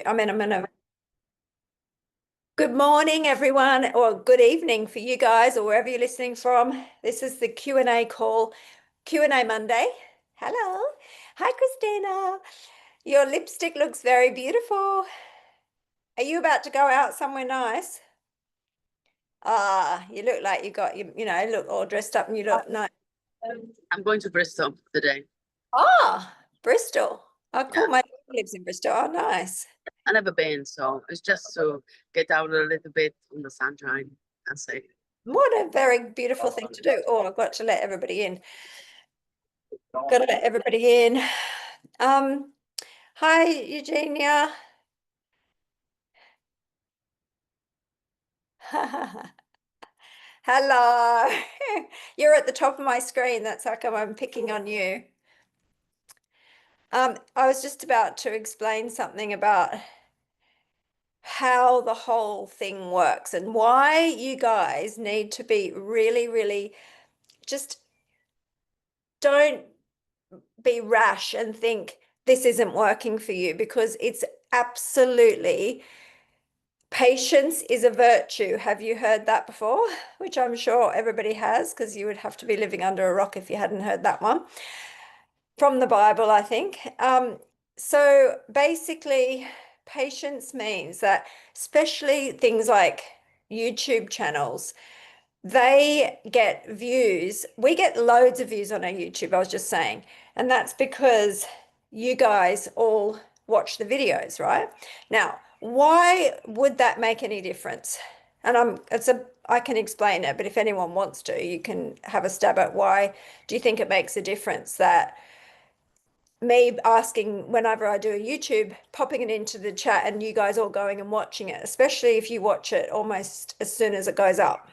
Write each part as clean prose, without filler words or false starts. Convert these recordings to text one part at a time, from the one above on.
I'm gonna. Good morning, everyone, or good evening for you guys, or wherever you're listening from. This is the Q&A call, Q&A Monday. Hello. Hi, Christina. Your lipstick looks very beautiful. Are you about to go out somewhere nice? Ah, you look like you got, look all dressed up and you look nice. I'm going to Bristol today. Ah, Bristol. Oh, Yeah. cool. My dad lives in Bristol. Oh, nice. I never been, so it's just to get out a little bit in the sunshine and say, What a very beautiful thing to do. Oh, I've got to let everybody in. Got to let everybody in. Hi, Eugenia. Hello. You're at the top of my screen. That's how come I'm picking on you. I was just about to explain something about how the whole thing works and why you guys need to be really, really just don't be rash and think this isn't working for you, because it's absolutely, patience is a virtue. Have you heard that before? Which I'm sure everybody has, because you would have to be living under a rock if you hadn't heard that one. From the Bible, I think. So basically, patience means that, especially things like YouTube channels, they get views. We get loads of views on our YouTube, I was just saying. And that's because you guys all watch the videos, right? Now, why would that make any difference? And I can explain it, but if anyone wants to, you can have a stab at why do you think it makes a difference that me asking whenever I do a YouTube, popping it into the chat and you guys all going and watching it, especially if you watch it almost as soon as it goes up.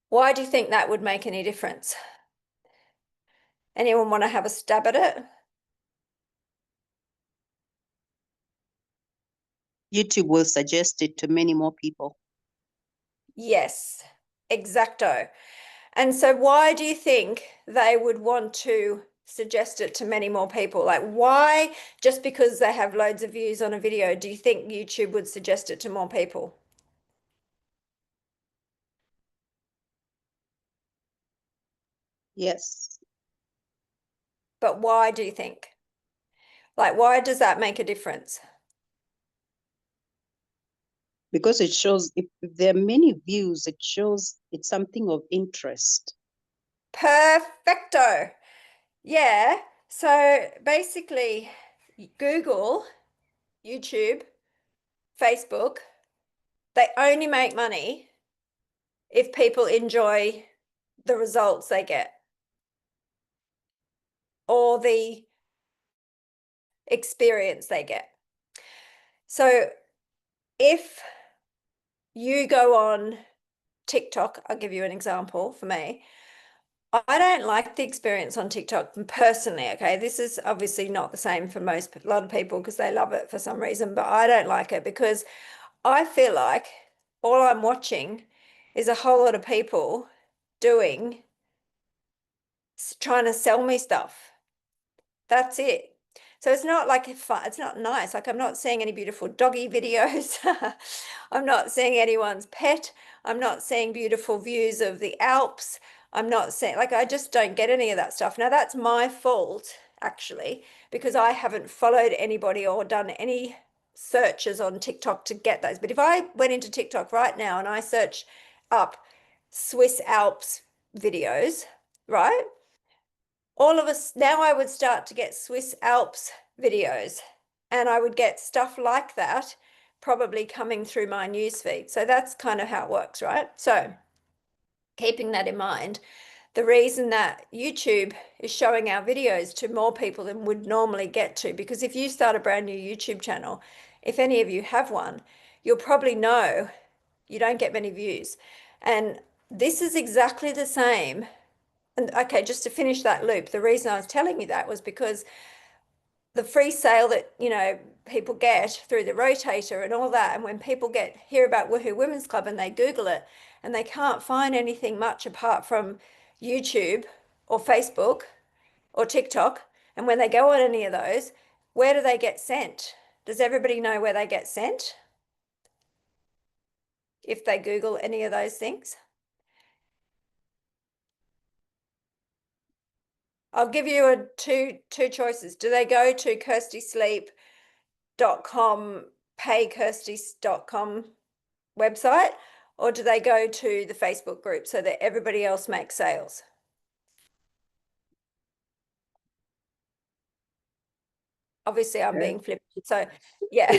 Why do you think that would make any difference? Anyone want to have a stab at it? YouTube will suggest it to many more people. Yes, exacto. And so why do you think they would want to suggest it to many more people? Like, why, just because they have loads of views on a video, do you think YouTube would suggest it to more people? Yes. But why do you think? Like, why does that make a difference? Because it shows, if there are many views, it shows it's something of interest. Perfecto. Yeah. So basically, Google, YouTube, Facebook, they only make money if people enjoy the results they get or the experience they get. So if you go on TikTok, I'll give you an example for me. I don't like the experience on TikTok personally, okay? This is obviously not the same for a lot of people because they love it for some reason, but I don't like it because I feel like all I'm watching is a whole lot of people trying to sell me stuff. That's it. So it's not like fun, it's not nice. Like, I'm not seeing any beautiful doggy videos. I'm not seeing anyone's pet. I'm not seeing beautiful views of the Alps. I'm not seeing, like, I just don't get any of that stuff. Now, that's my fault, actually, because I haven't followed anybody or done any searches on TikTok to get those. But if I went into TikTok right now and I search up Swiss Alps videos, right? All of us now, I would start to get Swiss Alps videos, and I would get stuff like that probably coming through my newsfeed. So that's kind of how it works, right? So keeping that in mind, the reason that YouTube is showing our videos to more people than would normally get to, because if you start a brand new YouTube channel, if any of you have one, you'll probably know you don't get many views. And this is exactly the same. And okay, just to finish that loop, the reason I was telling you that was because the free sale that, people get through the rotator and all that, and when people hear about Woohoo Women's Club and they Google it and they can't find anything much apart from YouTube or Facebook or TikTok, and when they go on any of those, where do they get sent? Does everybody know where they get sent? If they Google any of those things? I'll give you two choices. Do they go to kirstysleep.com, paykirstys.com website, or do they go to the Facebook group so that everybody else makes sales? Obviously, I'm being flippant. So, yeah.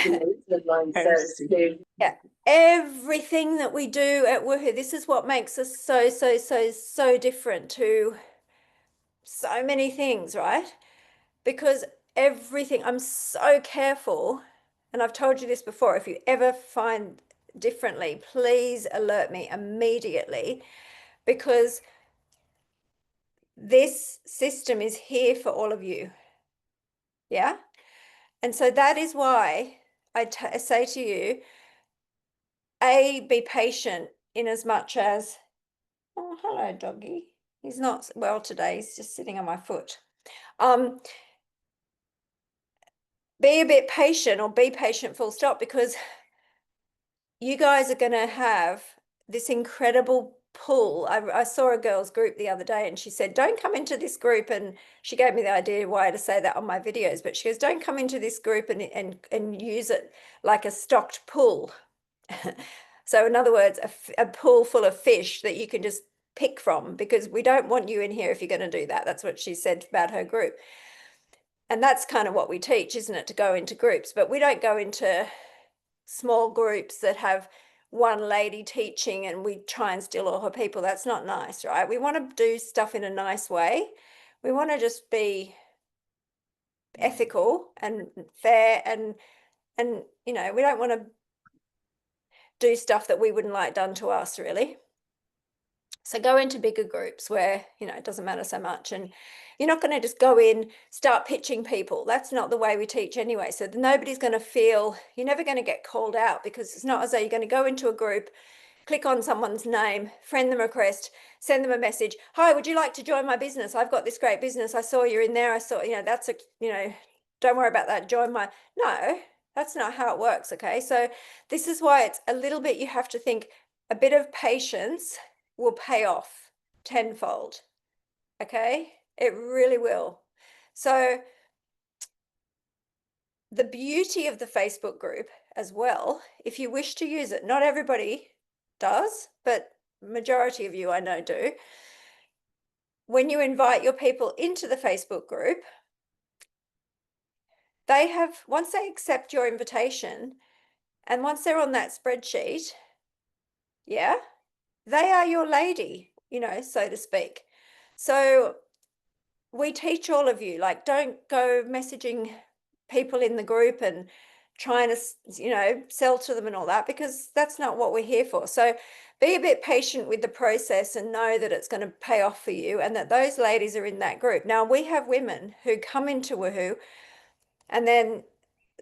Yeah. Everything that we do at Woohoo, this is what makes us so different to so many things, right? Because everything, I'm so careful, and I've told you this before, if you ever find differently, please alert me immediately, because this system is here for all of you. Yeah. And so that is why I say to you, be patient in as much as, oh, hello, doggy. He's not well today. He's just sitting on my foot. Be a bit patient, or be patient full stop, because you guys are going to have this incredible pull. I saw a girls group the other day and she said, don't come into this group. And she gave me the idea why to say that on my videos, but she goes, don't come into this group and use it like a stocked pool. So in other words, a pool full of fish that you can just pick from, because we don't want you in here if you're going to do that. That's what she said about her group. And that's kind of what we teach, isn't it? To go into groups, but we don't go into small groups that have one lady teaching and we try and steal all her people. That's not nice, right? We want to do stuff in a nice way. We want to just be ethical and fair, and you know, we don't want to do stuff that we wouldn't like done to us, really. So go into bigger groups where, you know, it doesn't matter so much, and you're not going to just go in, start pitching people. That's not the way we teach anyway. So nobody's going to feel, you're never going to get called out, because it's not as though you're going to go into a group, click on someone's name, friend them request, send them a message. Hi, would you like to join my business? I've got this great business. I saw you're in there. I saw, you know, that's a, you know, don't worry about that. Join my, no, that's not how it works. Okay. So this is why it's a little bit, you have to think a bit of patience will pay off tenfold. Okay. It really will. So the beauty of the Facebook group as well, if you wish to use it, not everybody does, but majority of you I know do. When you invite your people into the Facebook group, they have, once they accept your invitation and once they're on that spreadsheet, yeah, they are your lady, you know, so to speak. So we teach all of you, like, don't go messaging people in the group and trying to, you know, sell to them and all that, because that's not what we're here for. So be a bit patient with the process and know that it's going to pay off for you, and that those ladies are in that group. Now, we have women who come into Woohoo and then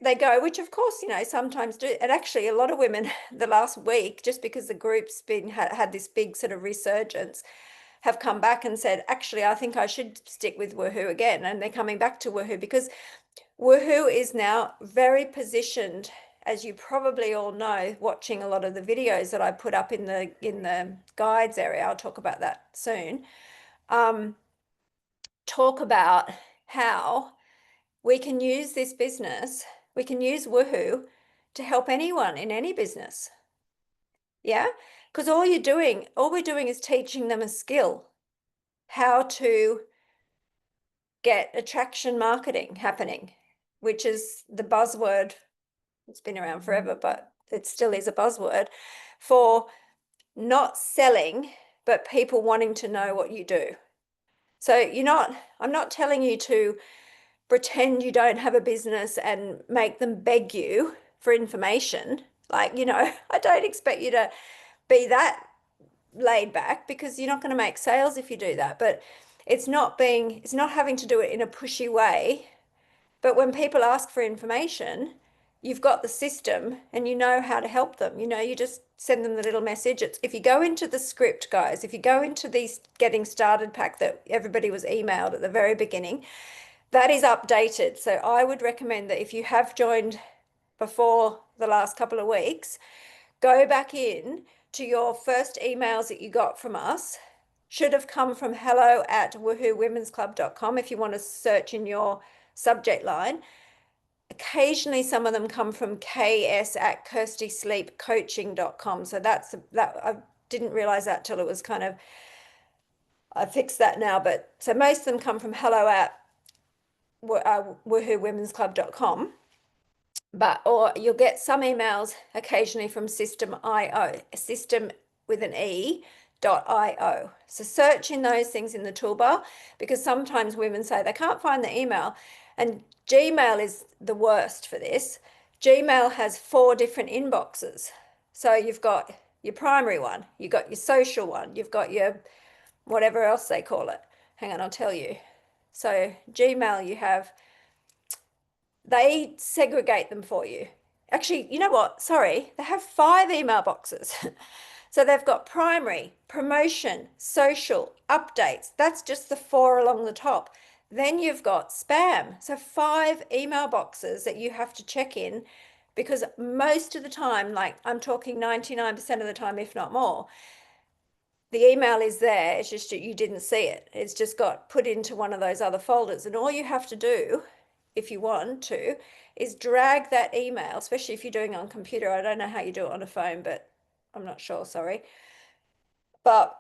they go, which of course, you know, sometimes do. And actually a lot of women the last week, just because the group's been had this big sort of resurgence, have come back and said, actually, I think I should stick with Woohoo again. And they're coming back to Woohoo because Woohoo is now very positioned, as you probably all know, watching a lot of the videos that I put up in the guides area. I'll talk about that soon. Talk about how we can use this business, we can use Woohoo to help anyone in any business. Yeah, because all we're doing is teaching them a skill, how to get attraction marketing happening, which is the buzzword. It's been around forever, but it still is a buzzword for not selling, but people wanting to know what you do. So I'm not telling you to pretend you don't have a business and make them beg you for information. Like, you know, I don't expect you to be that laid back, because you're not going to make sales if you do that. But it's not having to do it in a pushy way. But when people ask for information, you've got the system and you know how to help them. You know, you just send them the little message. If you go into the script, guys, if you go into these getting started pack that everybody was emailed at the very beginning, that is updated. So I would recommend that if you have joined before the last couple of weeks, go back in to your first emails that you got from us. Should have come from hello@woohoowomen'sclub.com if you want to search in your subject line. Occasionally, some of them come from ks@kirstysleepcoaching.com. So that I didn't realize that till it was kind of, I fixed that now. But so most of them come from hello@woohoowomen'sclub.com. But, or you'll get some emails occasionally from System.io, system with an E.io. So search in those things in the toolbar, because sometimes women say they can't find the email, and Gmail is the worst for this. Gmail has 4 different inboxes. So you've got your primary one, you've got your social one, you've got your whatever else they call it. Hang on, I'll tell you. So Gmail, you have, they segregate them for you. Actually, you know what? Sorry, they have 5 email boxes. So they've got primary, promotion, social, updates. That's just the 4 along the top. Then you've got spam. So 5 email boxes that you have to check in, because most of the time, like I'm talking 99% of the time, if not more, the email is there. It's just that you didn't see it. It's just got put into one of those other folders. And all you have to do, if you want to, is drag that email, especially if you're doing it on computer. I don't know how you do it on a phone, but I'm not sure, sorry. But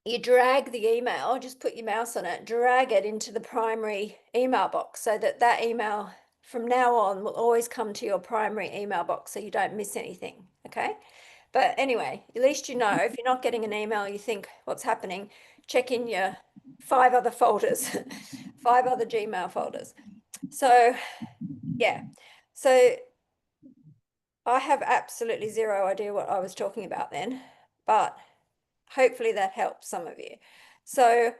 you drag the email, just put your mouse on it, drag it into the primary email box, so that that email from now on will always come to your primary email box, so you don't miss anything, okay? But anyway, at least you know, if you're not getting an email, you think what's happening, check in your 5 other folders, 5 other Gmail folders. So yeah, so I have absolutely zero idea what I was talking about then, but hopefully that helps some of you. So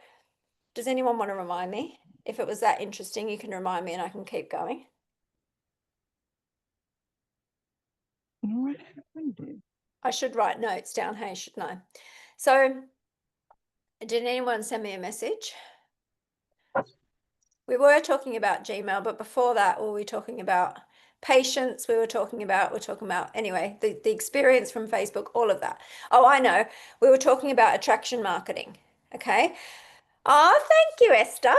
does anyone want to remind me? If it was that interesting, you can remind me and I can keep going. What happened? I should write notes down, hey, shouldn't I? So did anyone send me a message? We were talking about Gmail, but before that, were we talking about patience? We're talking about, anyway, the experience from Facebook, all of that. Oh, I know. We were talking about attraction marketing. Okay. Oh, thank you, Esther.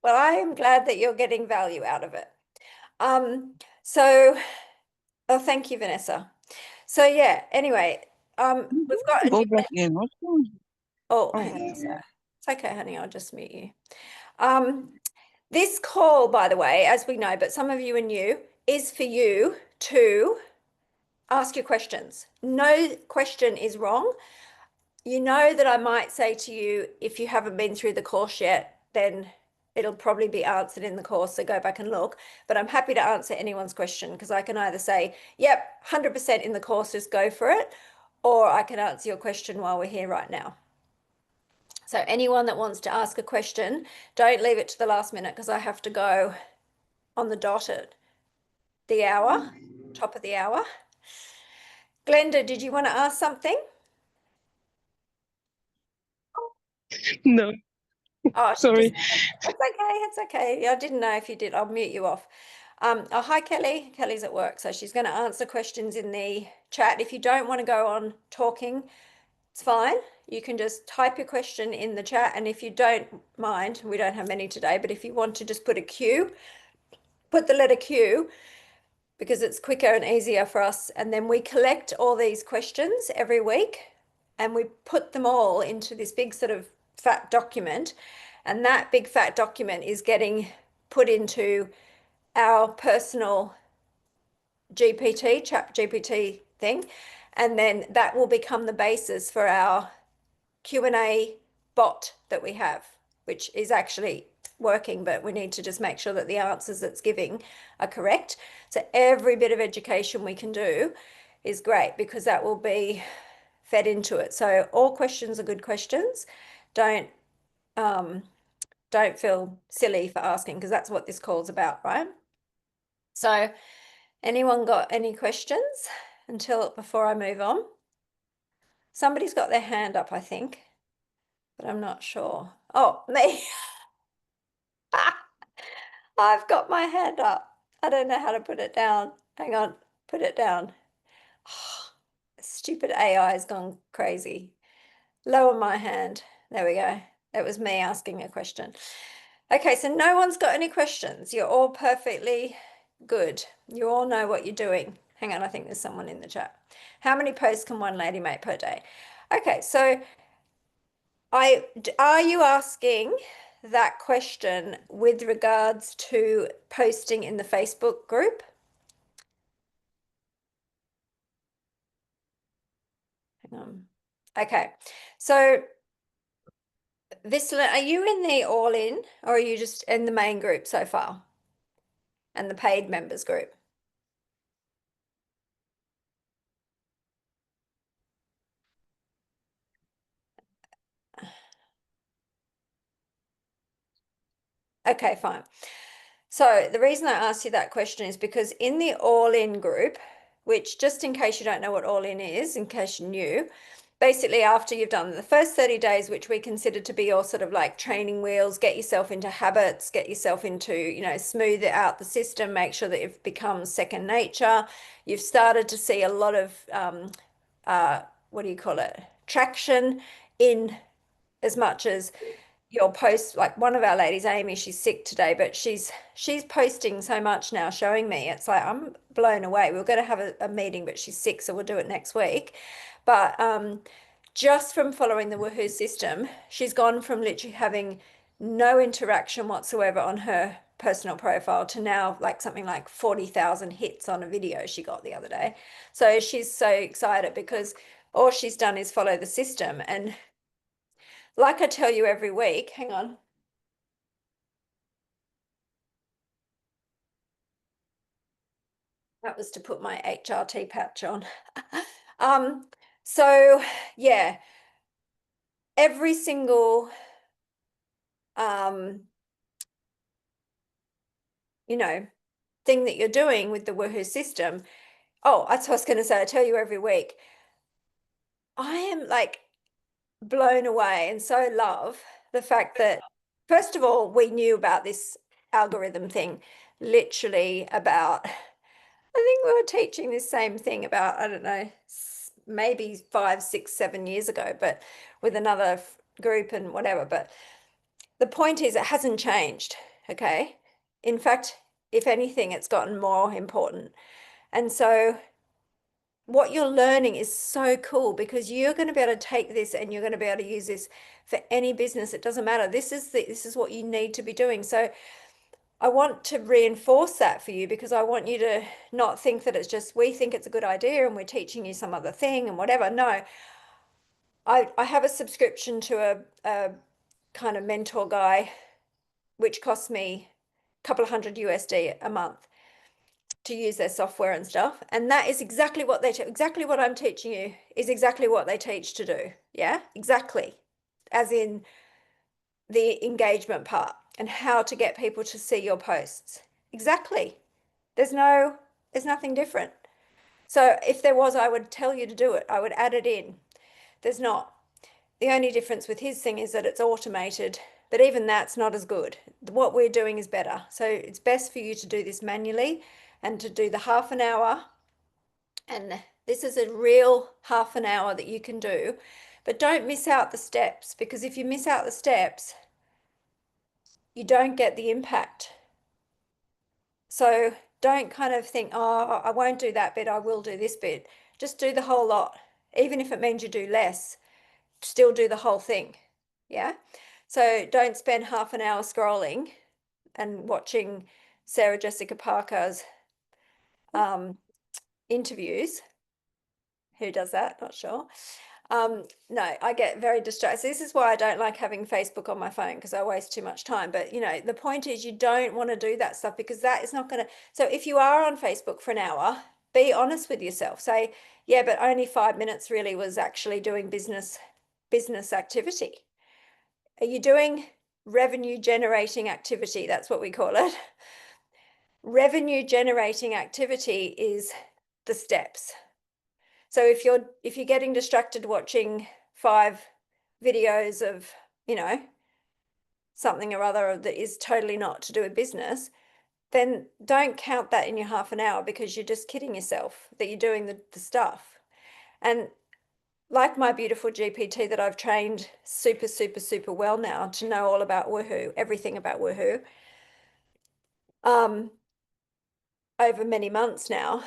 Well, I am glad that you're getting value out of it. Oh, thank you, Vanessa. So yeah, anyway, we've got a Go new, back in. What's going oh, Oh, hang on a sec. It's okay, honey, I'll just mute you. This call, by the way, as we know, but some of you are new, is for you to ask your questions. No question is wrong. You know that I might say to you, if you haven't been through the course yet, then it'll probably be answered in the course, so go back and look. But I'm happy to answer anyone's question, because I can either say, yep, 100% in the course, just go for it, or I can answer your question while we're here right now. So anyone that wants to ask a question, don't leave it to the last minute, because I have to go on the dot at the hour, top of the hour. Glenda, did you want to ask something? No, Oh, she sorry. just, it's okay. I didn't know if you did. I'll mute you off. Oh, hi, Kelly. Kelly's at work, so she's going to answer questions in the chat. If you don't want to go on talking, it's fine. You can just type your question in the chat. And if you don't mind, we don't have many today, but if you want to just put a Q, put the letter Q, because it's quicker and easier for us. And then we collect all these questions every week and we put them all into this big sort of fat document. And that big fat document is getting put into our personal GPT, chat GPT thing. And then that will become the basis for our Q&A bot that we have, which is actually working, but we need to just make sure that the answers it's giving are correct. So every bit of education we can do is great, because that will be fed into it. So all questions are good questions. Don't feel silly for asking, because that's what this call's about, right? So anyone got any questions before I move on? Somebody's got their hand up, I think, but I'm not sure. Oh, me. I've got my hand up. I don't know how to put it down. Hang on, put it down. Stupid AI has gone crazy. Lower my hand. There we go. That was me asking a question. Okay, so no one's got any questions. You're all perfectly good. You all know what you're doing. Hang on, I think there's someone in the chat. How many posts can one lady make per day? Okay, so are you asking that question with regards to posting in the Facebook group? Hang on. Okay, so Visla, are you in the all in or are you just in the main group so far and the paid members group? Okay, fine. So the reason I asked you that question is because in the all-in group, which just in case you don't know what all-in is, in case you're new, basically after you've done the first 30 days, which we consider to be your sort of like training wheels, get yourself into habits, get yourself into, you know, smooth out the system, make sure that it becomes second nature. You've started to see a lot of, what do you call it? Traction in as much as your post, like one of our ladies, Amy, she's sick today, but she's posting so much now, showing me. It's like I'm blown away. We were going to have a meeting, but she's sick, so we'll do it next week. But just from following the Woohoo system, she's gone from literally having no interaction whatsoever on her personal profile to now like something like 40,000 hits on a video she got the other day. So she's so excited because all she's done is follow the system. And like I tell you every week, hang on. That was to put my HRT patch on. So yeah, every single, you know, thing that you're doing with the Woohoo system. Oh, that's what I was going to say. I tell you every week. I am like blown away and so love the fact that, first of all, we knew about this algorithm thing literally about, I think we were teaching this same thing about, I don't know, maybe 5, 6, 7 years ago, but with another group and whatever. But the point is, it hasn't changed. Okay. In fact, if anything, it's gotten more important. And so what you're learning is so cool because you're going to be able to take this and you're going to be able to use this for any business. It doesn't matter. This is what you need to be doing. So I want to reinforce that for you because I want you to not think that it's just we think it's a good idea and we're teaching you some other thing and whatever. No, I have a subscription to a kind of mentor guy, which costs me a couple of $100 USD a month to use their software and stuff. And that is exactly what exactly what I'm teaching you is exactly what they teach to do. Yeah, exactly. As in the engagement part and how to get people to see your posts. Exactly. There's nothing different. So if there was, I would tell you to do it. I would add it in. There's not. The only difference with his thing is that it's automated, but even that's not as good. What we're doing is better. So it's best for you to do this manually and to do the half an hour. And this is a real half an hour that you can do, but don't miss out the steps because if you miss out the steps, you don't get the impact. So don't kind of think, oh, I won't do that bit, I will do this bit. Just do the whole lot. Even if it means you do less, still do the whole thing. Yeah. So don't spend half an hour scrolling and watching Sarah Jessica Parker's interviews. Who does that? Not sure. No, I get very distracted. This is why I don't like having Facebook on my phone because I waste too much time. But you know, the point is you don't want to do that stuff because that is not going to. So if you are on Facebook for an hour, be honest with yourself. Say, yeah, but only 5 minutes really was actually doing business activity. Are you doing revenue generating activity? That's what we call it. Revenue generating activity is the steps. So if you're getting distracted watching 5 videos of, you know, something or other that is totally not to do with business, then don't count that in your half an hour, because you're just kidding yourself that you're doing the stuff. And like my beautiful GPT that I've trained super, super, super well now to know all about Woohoo, everything about Woohoo, over many months now,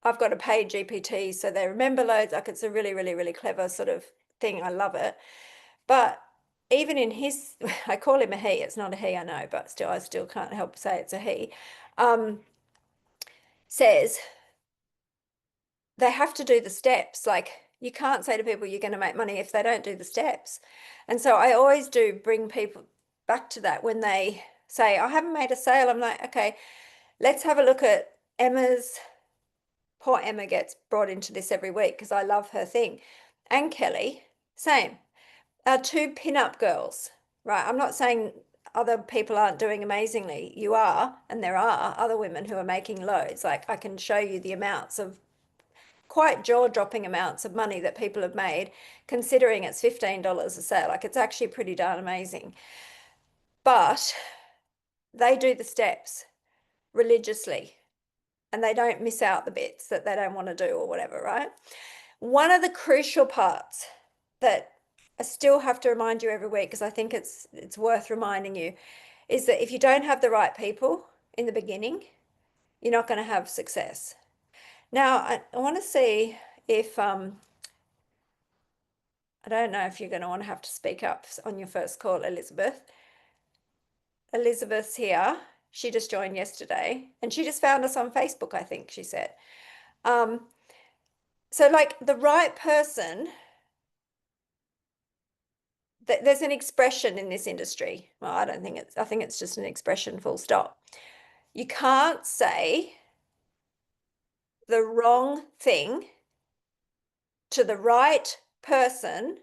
I've got a paid GPT, so they remember loads. Like, it's a really, really, really clever sort of thing. I love it. But even in his, I call him a he, it's not a he, I know, but still, I still can't help say it's a he, says they have to do the steps. Like, you can't say to people you're going to make money if they don't do the steps. And so I always do bring people back to that when they say, I haven't made a sale. I'm like, okay, let's have a look at Emma's. Poor Emma gets brought into this every week because I love her thing. And Kelly, same. Our two pin-up girls, right? I'm not saying other people aren't doing amazingly. You are, and there are other women who are making loads. Like, I can show you the amounts of quite jaw-dropping amounts of money that people have made, considering it's $15 a sale. Like, it's actually pretty darn amazing. But they do the steps religiously, and they don't miss out the bits that they don't want to do or whatever, right? One of the crucial parts that I still have to remind you every week, because I think it's worth reminding you, is that if you don't have the right people in the beginning, you're not going to have success. Now, I want to see if, I don't know if you're going to want to have to speak up on your first call, Elizabeth. Elizabeth's here. She just joined yesterday, and she just found us on Facebook, I think she said. So like the right person, there's an expression in this industry. Well, I think it's just an expression, full stop. You can't say the wrong thing to the right person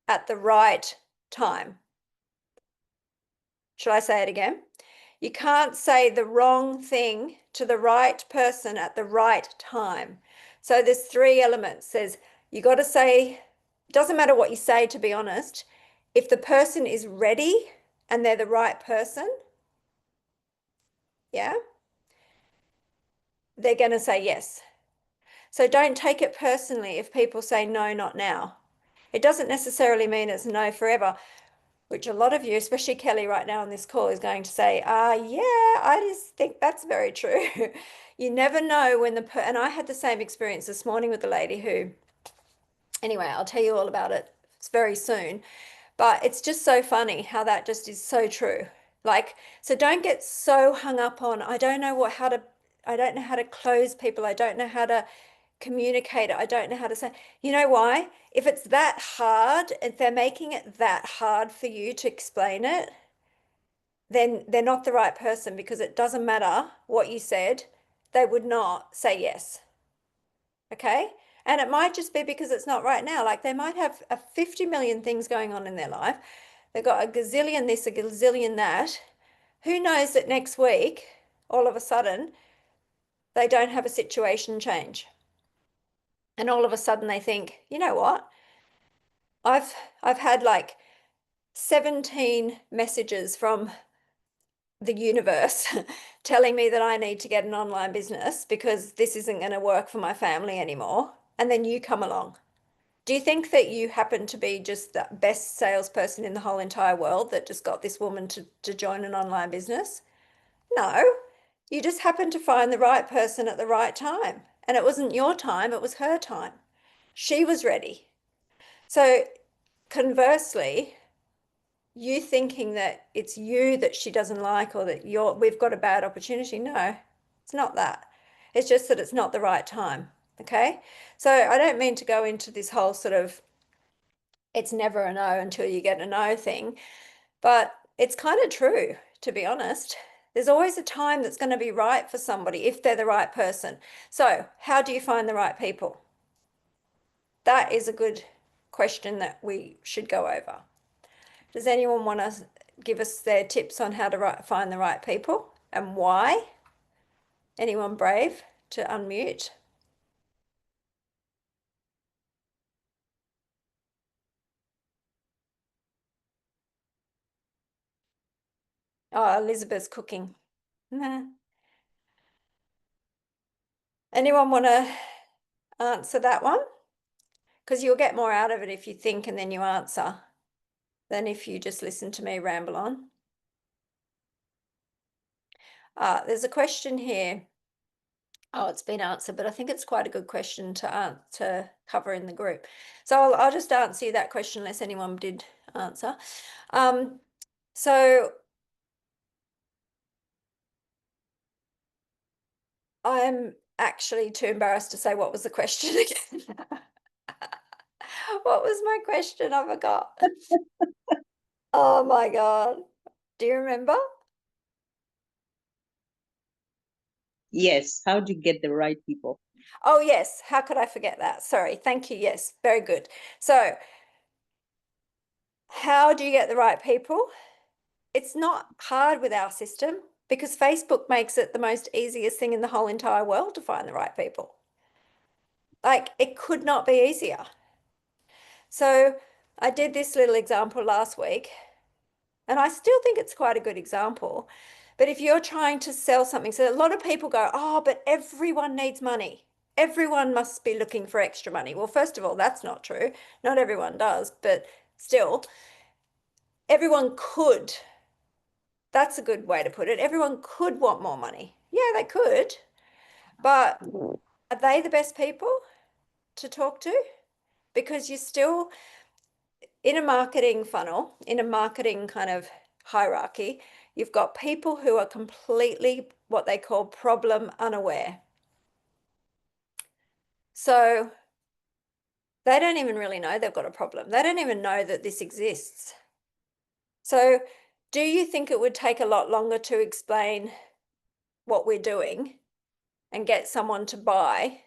at the right time. Should I say it again? You can't say the wrong thing to the right person at the right time. So there's three elements. You got to say, it doesn't matter what you say, to be honest. If the person is ready and they're the right person, yeah, they're going to say yes. So don't take it personally if people say no, not now. It doesn't necessarily mean it's no forever, which a lot of you, especially Kelly right now on this call, is going to say, yeah, I just think that's very true. You never know when and I had the same experience this morning with the lady who, anyway, I'll tell you all about it very soon. But it's just so funny how that just is so true. Like, so don't get so hung up on, I don't know how to close people. I don't know how to communicate it. I don't know how to say, you know why? If it's that hard, if they're making it that hard for you to explain it, then they're not the right person, because it doesn't matter what you said, they would not say yes. Okay? And it might just be because it's not right now. Like, they might have 50 million things going on in their life. They've got a gazillion this, a gazillion that. Who knows that next week, all of a sudden, they don't have a situation change. And all of a sudden they think, you know what? I've had like 17 messages from the universe telling me that I need to get an online business because this isn't going to work for my family anymore. And then you come along. Do you think that you happen to be just the best salesperson in the whole entire world that just got this woman to join an online business? No, you just happened to find the right person at the right time. And it wasn't your time, it was her time. She was ready. So conversely, you thinking that it's you that she doesn't like, or that we've got a bad opportunity. No, it's not that. It's just that it's not the right time. Okay. So I don't mean to go into this whole sort of, it's never a no until you get a no thing, but it's kind of true, to be honest. There's always a time that's going to be right for somebody if they're the right person. So how do you find the right people? That is a good question that we should go over. Does anyone want to give us their tips on how to find the right people and why? Anyone brave to unmute? Oh, Elizabeth's cooking. Nah. Anyone want to answer that one? Because you'll get more out of it if you think and then you answer than if you just listen to me ramble on. There's a question here. Oh, it's been answered, but I think it's quite a good question to cover in the group. So I'll just answer you that question unless anyone did answer. So I'm actually too embarrassed to say what was the question again. What was my question? I forgot. Oh my God. Do you remember? Yes, how do you get the right people? Oh, yes. How could I forget that? Sorry. Thank you. Yes. Very good. So how do you get the right people? It's not hard with our system because Facebook makes it the most easiest thing in the whole entire world to find the right people. Like, it could not be easier. So I did this little example last week, and I still think it's quite a good example. But if you're trying to sell something, so a lot of people go, oh, but everyone needs money. Everyone must be looking for extra money. Well, first of all, that's not true. Not everyone does, but still, everyone could. That's a good way to put it. Everyone could want more money. Yeah, they could. But are they the best people to talk to? Because you're still in a marketing funnel, in a marketing kind of hierarchy, you've got people who are completely what they call problem unaware. So they don't even really know they've got a problem. They don't even know that this exists. So do you think it would take a lot longer to explain what we're doing and get someone to buy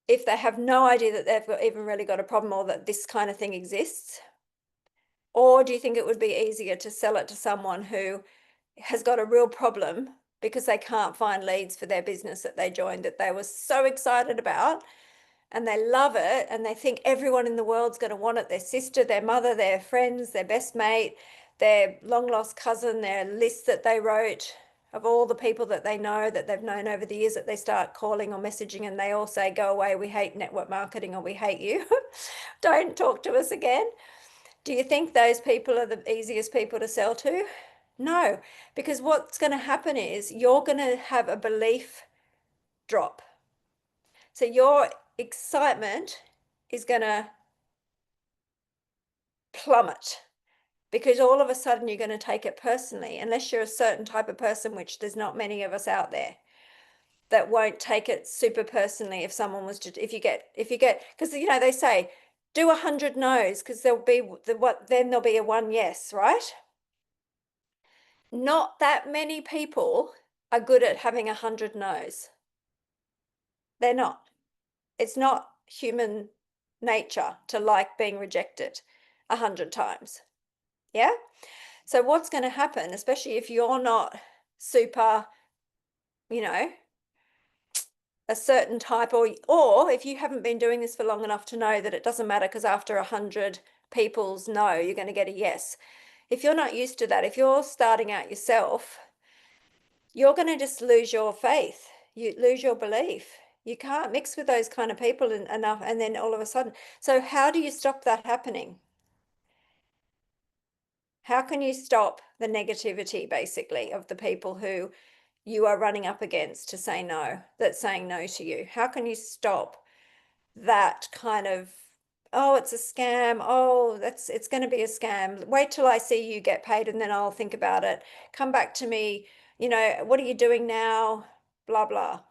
if they have no idea that they've even really got a problem or that this kind of thing exists? Or do you think it would be easier to sell it to someone who has got a real problem because they can't find leads for their business that they joined, that they were so excited about, and they love it, and they think everyone in the world's going to want it, their sister, their mother, their friends, their best mate, their long lost cousin, their list that they wrote of all the people that they know that they've known over the years, that they start calling or messaging, and they all say, go away, we hate network marketing, or we hate you. Don't talk to us again. Do you think those people are the easiest people to sell to? No, because what's going to happen is you're going to have a belief drop. So your excitement is going to plummet because all of a sudden you're going to take it personally, unless you're a certain type of person, which there's not many of us out there that won't take it super personally. If someone was to, if you get, because they say do 100 no's because there'll be then there'll be a one yes, right? Not that many people are good at having 100 no's. They're not. It's not human nature to like being rejected 100 times. Yeah. So what's going to happen, especially if you're not super, a certain type, or if you haven't been doing this for long enough to know that it doesn't matter because after 100 people's no, you're going to get a yes. If you're not used to that, if you're starting out yourself, you're going to just lose your faith. You lose your belief. You can't mix with those kind of people enough, and then all of a sudden. So how do you stop that happening? How can you stop the negativity, basically, of the people who you are running up against to say no, that's saying no to you? How can you stop that kind of, oh, it's a scam, oh, it's going to be a scam, wait till I see you get paid and then I'll think about it, come back to me, what are you doing now, blah blah.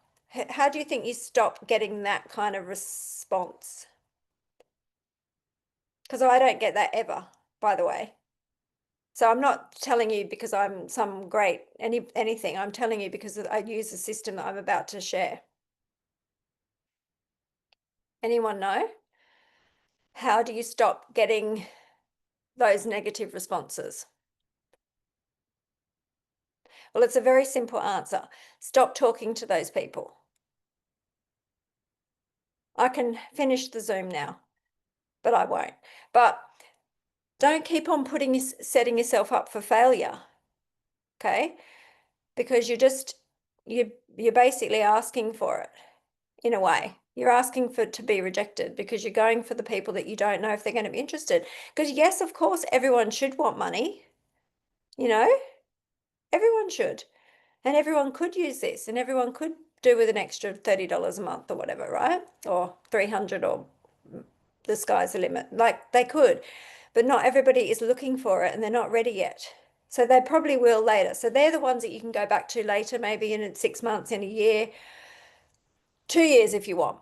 How do you think you stop getting that kind of response? Because I don't get that ever, by the way. So I'm not telling you because I'm some great anything. I'm telling you because I use the system that I'm about to share. Anyone know? How do you stop getting those negative responses? Well, it's a very simple answer. Stop talking to those people. I can finish the Zoom now, but I won't. But don't keep on setting yourself up for failure. Okay? because you're basically asking for it in a way. You're asking for it to be rejected because you're going for the people that you don't know if they're going to be interested. Because yes, of course, everyone should want money, you know, everyone should. And everyone could use this, and everyone could do with an extra $30 a month or whatever, right? Or 300, or the sky's the limit. Like they could, but not everybody is looking for it and they're not ready yet. So they probably will later. So they're the ones that you can go back to later, maybe in 6 months, in a year, 2 years if you want.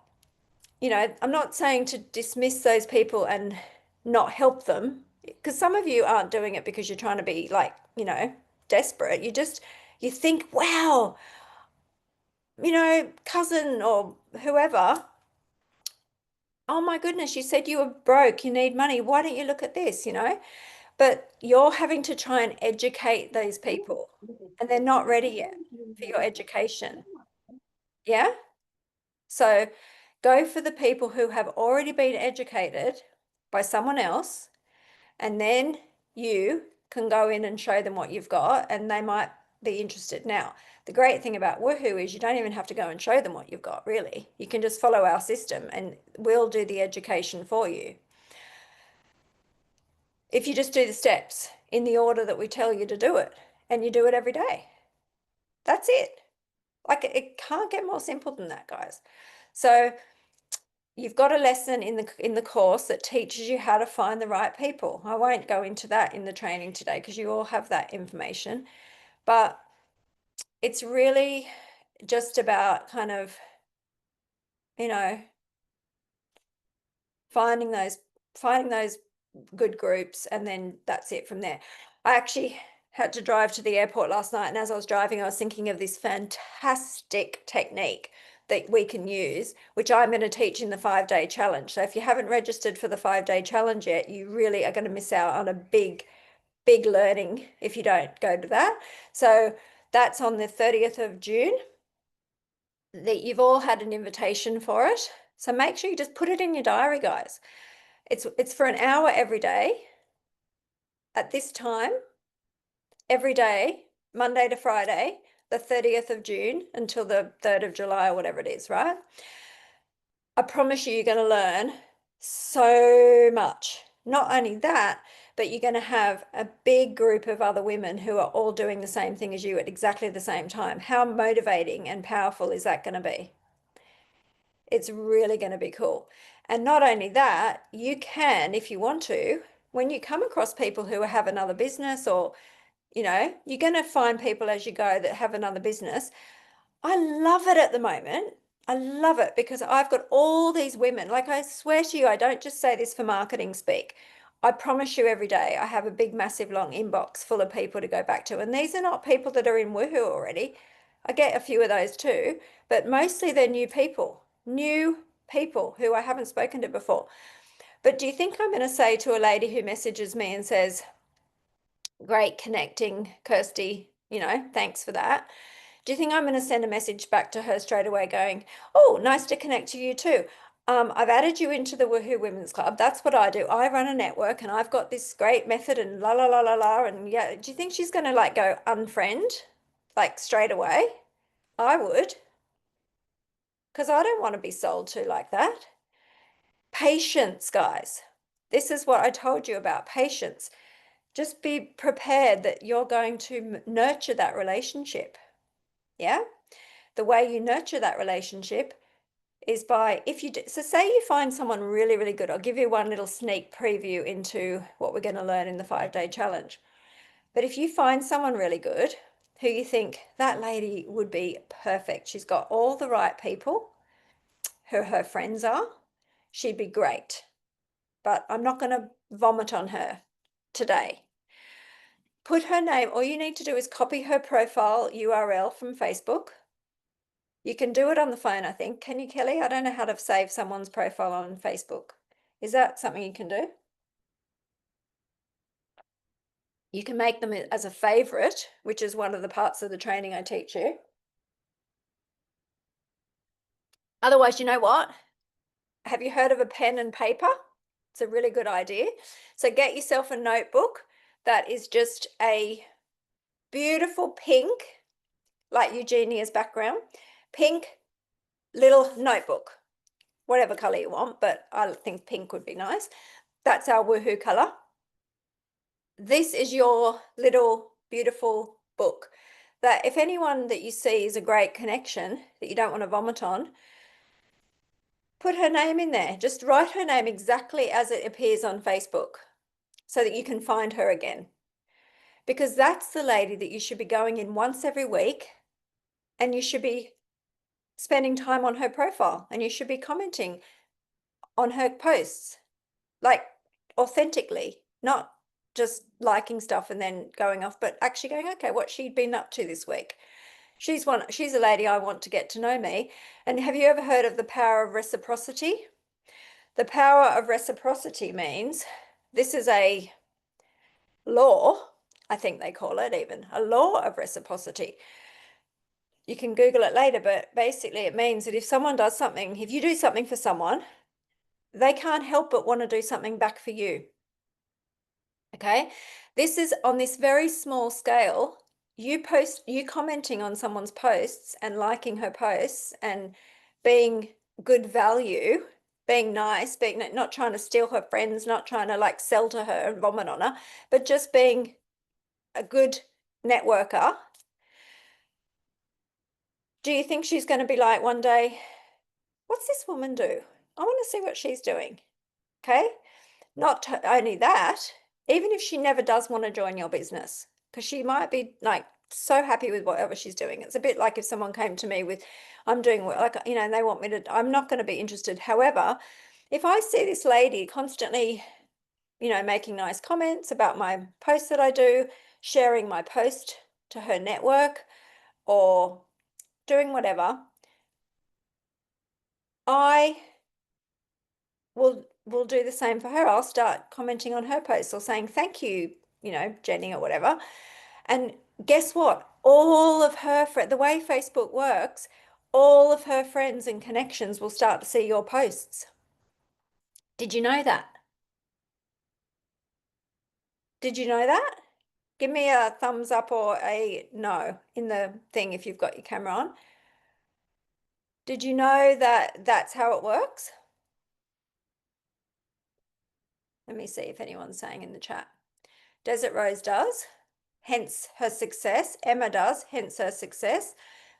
You know, I'm not saying to dismiss those people and not help them, because some of you aren't doing it because you're trying to be like, you know, desperate. You think, wow, you know, cousin or whoever, oh my goodness, you said you were broke, you need money. Why don't you look at this, you know? But you're having to try and educate those people, and they're not ready yet for your education. Yeah? So go for the people who have already been educated by someone else, and then you can go in and show them what you've got, and they might be interested. Now, the great thing about Woohoo is you don't even have to go and show them what you've got, really. You can just follow our system and we'll do the education for you. If you just do the steps in the order that we tell you to do it, and you do it every day. That's it. Like, it can't get more simple than that, guys. So you've got a lesson in the course that teaches you how to find the right people. I won't go into that in the training today because you all have that information. But it's really just about kind of, you know, finding those good groups, and then that's it from there. I actually had to drive to the airport last night, and as I was driving, I was thinking of this fantastic technique that we can use, which I'm going to teach in the 5-day challenge. So if you haven't registered for the 5-day challenge yet, you really are going to miss out on a big learning if you don't go to that. So that's on the 30th of June. That you've all had an invitation for it. So make sure you just put it in your diary, guys. It's for an hour every day at this time, every day, Monday to Friday, the 30th of June until the 3rd of July or whatever it is, right? I promise you're going to learn so much. Not only that, but you're going to have a big group of other women who are all doing the same thing as you at exactly the same time. How motivating and powerful is that going to be? It's really going to be cool. And not only that, you can, if you want to, when you come across people who have another business, or, you know, you're going to find people as you go that have another business. I love it at the moment. I love it because I've got all these women. Like, I swear to you, I don't just say this for marketing speak. I promise you every day I have a big, massive, long inbox full of people to go back to. And these are not people that are in Woohoo already. I get a few of those too, but mostly they're new people who I haven't spoken to before. But do you think I'm going to say to a lady who messages me and says, great connecting, Kirsty, you know, thanks for that. Do you think I'm going to send a message back to her straight away going, oh, nice to connect to you too. I've added you into the Woohoo Women's Club. That's what I do. I run a network and I've got this great method and la, la, la, la, la. And yeah, do you think she's going to like go unfriend like straight away? I would, because I don't want to be sold to like that. Patience, guys. This is what I told you about patience. Just be prepared that you're going to nurture that relationship. Yeah? The way you nurture that relationship is by, if you do, so say you find someone really, really good. I'll give you one little sneak preview into what we're going to learn in the 5-day challenge. But if you find someone really good who you think that lady would be perfect, she's got all the right people who her friends are, she'd be great. But I'm not going to vomit on her today. Put her name, all you need to do is copy her profile URL from Facebook. You can do it on the phone, I think. Can you, Kelly? I don't know how to save someone's profile on Facebook. Is that something you can do? You can make them as a favorite, which is one of the parts of the training I teach you. Otherwise, you know what? Have you heard of a pen and paper? It's a really good idea. So get yourself a notebook that is just a beautiful pink like Eugenia's background. Pink, little notebook, whatever color you want, but I think pink would be nice. That's our woohoo color. This is your little beautiful book that if anyone that you see is a great connection that you don't want to vomit on, put her name in there. Just write her name exactly as it appears on Facebook so that you can find her again. Because that's the lady that you should be going in once every week, and you should be spending time on her profile, and you should be commenting on her posts, like authentically, not just liking stuff and then going off, but actually going, okay, what she'd been up to this week. She's a lady I want to get to know me. And have you ever heard of the power of reciprocity? The power of reciprocity means this is a law, I think they call it even, a law of reciprocity. You can Google it later, but basically it means that if someone does something, if you do something for someone, they can't help but want to do something back for you. Okay, this is on this very small scale. You commenting on someone's posts and liking her posts and being good value, being nice, being not trying to steal her friends, not trying to like sell to her and vomit on her, but just being a good networker. Do you think she's going to be like one day, what's this woman do? I want to see what she's doing. Okay, not only that, even if she never does want to join your business, because she might be like so happy with whatever she's doing. It's a bit like if someone came to me with, I'm doing like, you know, and they want me to, I'm not going to be interested. However, if I see this lady constantly, you know, making nice comments about my posts that I do, sharing my post to her network or doing whatever, I will do the same for her. I'll start commenting on her posts or saying, thank you, you know, Jenny or whatever. And guess what? All of her, the way Facebook works, all of her friends and connections will start to see your posts. Did you know that? Did you know that? Give me a thumbs up or a no in the thing if you've got your camera on. Did you know that that's how it works? Let me see if anyone's saying in the chat. Desert Rose does, hence her success. Emma does, hence her success.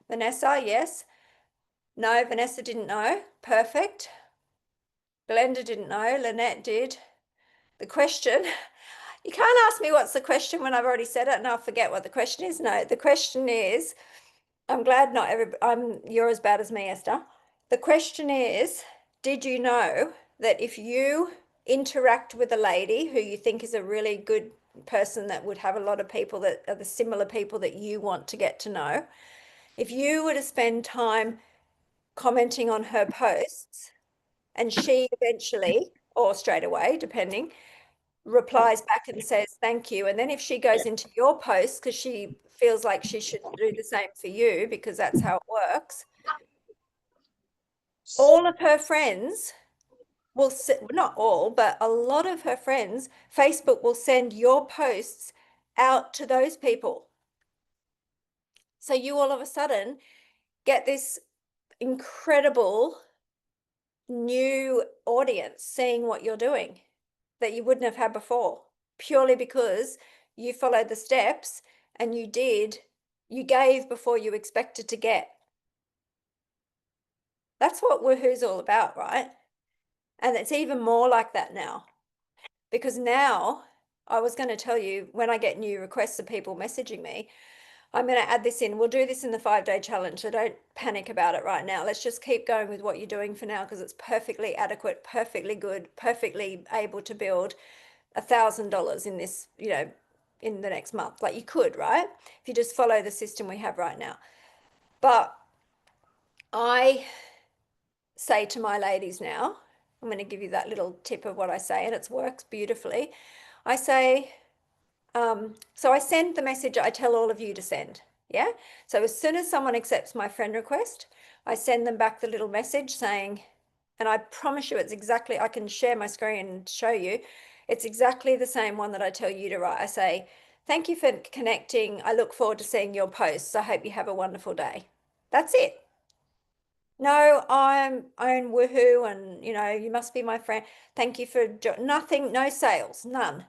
Vanessa, yes. No, Vanessa didn't know. Perfect. Glenda didn't know. Lynette did. The question, you can't ask me what's the question when I've already said it and I'll forget what the question is. No, the question is, I'm glad not everybody, you're as bad as me, Esther. The question is, did you know that if you interact with a lady who you think is a really good person that would have a lot of people that are the similar people that you want to get to know, if you were to spend time commenting on her posts and she eventually, or straight away, depending, replies back and says thank you, and then if she goes into your post because she feels like she should do the same for you because that's how it works, all of her friends will, not all, but a lot of her friends, Facebook will send your posts out to those people. So you all of a sudden get this incredible new audience seeing what you're doing that you wouldn't have had before, purely because you followed the steps and you gave before you expected to get. That's what Woohoo's all about, right? And it's even more like that now, because now I was going to tell you, when I get new requests of people messaging me, I'm going to add this in. We'll do this in the 5-day challenge, so don't panic about it right now. Let's just keep going with what you're doing for now, because it's perfectly adequate, perfectly good, perfectly able to build $1,000 in this, you know, in the next month. Like you could, right? If you just follow the system we have right now. But I say to my ladies now, I'm going to give you that little tip of what I say, and it works beautifully. I say, so I send the message I tell all of you to send. Yeah. So as soon as someone accepts my friend request, I send them back the little message saying, and I promise you it's exactly, I can share my screen and show you, it's exactly the same one that I tell you to write. I say, Thank you for connecting. I look forward to seeing your posts. I hope you have a wonderful day. That's it. No, I own Woohoo, and you must be my friend. Thank you for nothing, no sales, none.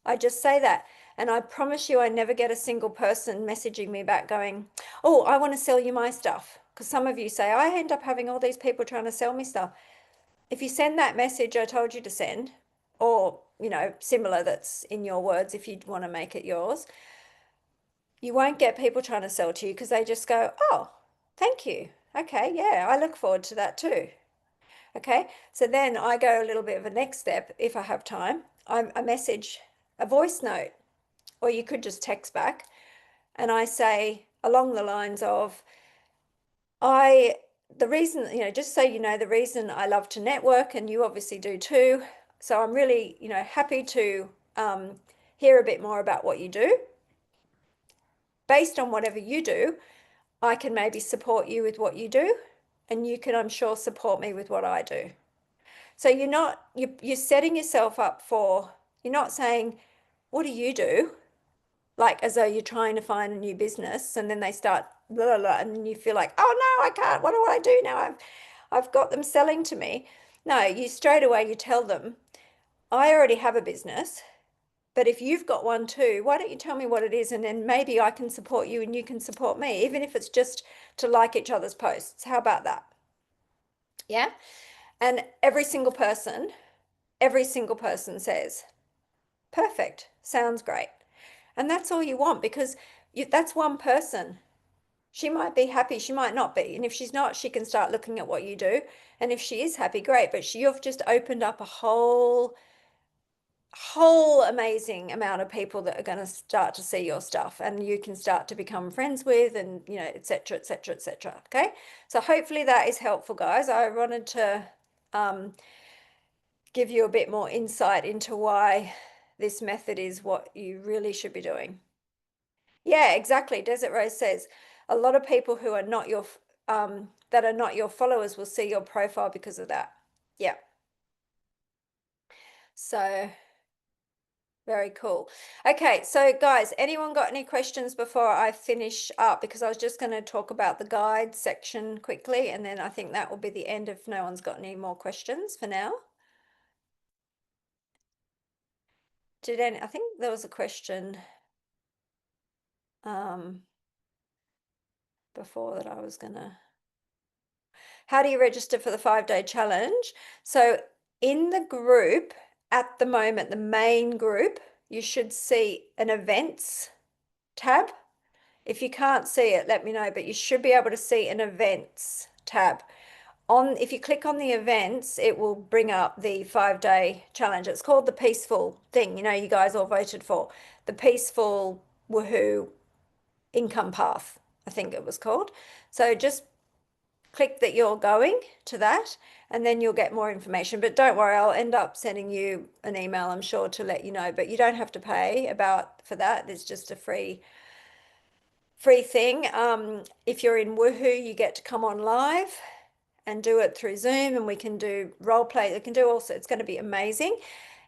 I just say that. And I promise you, I never get a single person messaging me back going, oh, I want to sell you my stuff. Because some of you say, I end up having all these people trying to sell me stuff. If you send that message I told you to send, or, similar that's in your words, if you want to make it yours, you won't get people trying to sell to you because they just go, oh, thank you. Okay, yeah, I look forward to that too. Okay, so then I go a little bit of a next step if I have time. I message a voice note, or you could just text back, and I say along the lines of, the reason, just so you know, the reason I love to network, and you obviously do too. So I'm really, happy to hear a bit more about what you do. Based on whatever you do, I can maybe support you with what you do, and you can, I'm sure, support me with what I do. So you're setting yourself up for, you're not saying, what do you do? Like as though you're trying to find a new business, and then they start blah, blah, blah, and you feel like, oh no, I can't. What do I do now? I've got them selling to me. No, you straight away, you tell them, I already have a business, but if you've got one too, why don't you tell me what it is? And then maybe I can support you and you can support me, even if it's just to like each other's posts. How about that? Yeah. And every single person says, perfect, sounds great. And that's all you want, because that's one person. She might be happy, she might not be. And if she's not, she can start looking at what you do. And if she is happy, great. But you've just opened up a whole amazing amount of people that are going to start to see your stuff, and you can start to become friends with, and etc. Okay, so hopefully that is helpful, guys. I wanted to give you a bit more insight into why this method is what you really should be doing. Yeah, exactly. Desert Rose says a lot of people who are not your that are not your followers will see your profile because of that. Yeah. So very cool. Okay, so guys, anyone got any questions before I finish up? Because I was just going to talk about the guide section quickly, and then I think that will be the end if no one's got any more questions for now. I think there was a question before that I was gonna. How do you register for the 5-day challenge? So in the group at the moment, the main group, you should see an events tab. If you can't see it, let me know, but you should be able to see an events tab. If you click on the events, it will bring up the 5-day challenge. It's called the Peaceful thing, you guys all voted for. The Peaceful Woohoo Income Path, I think it was called. So just click that you're going to that, and then you'll get more information. But don't worry, I'll end up sending you an email, I'm sure, to let you know. But you don't have to pay for that. It's just a free thing. If you're in Woohoo, you get to come on live and do it through Zoom, and we can do role play. We can do also, it's going to be amazing.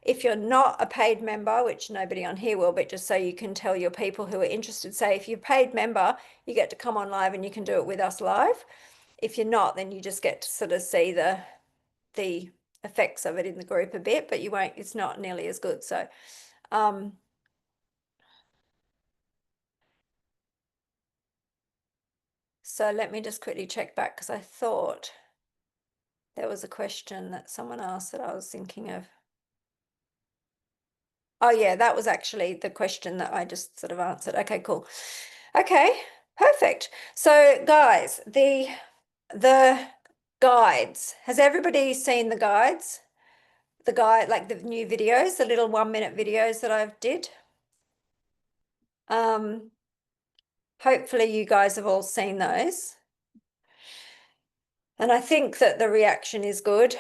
If you're not a paid member, which nobody on here will, but just so you can tell your people who are interested, say if you're a paid member, you get to come on live and you can do it with us live. If you're not, then you just get to sort of see the effects of it in the group a bit, but you won't, it's not nearly as good. So so let me just quickly check back, because I thought there was a question that someone asked that I was thinking of. Oh yeah, that was actually the question that I just sort of answered. Okay, cool. Okay, perfect. So guys, the guides, has everybody seen the guides? The guide, like the new videos, the little 1-minute videos that I've did. Hopefully you guys have all seen those. And I think that the reaction is good.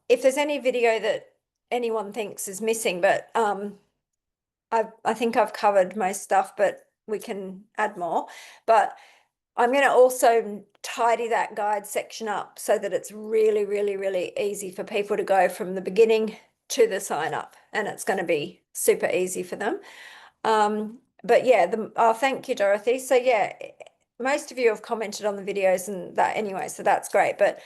If there's any video that anyone thinks is missing, but I think I've covered most stuff, but we can add more. But I'm going to also tidy that guide section up so that it's really easy for people to go from the beginning to the sign up, and it's going to be super easy for them. But yeah, oh, thank you, Dorothy. So yeah, most of you have commented on the videos and that anyway, so that's great. But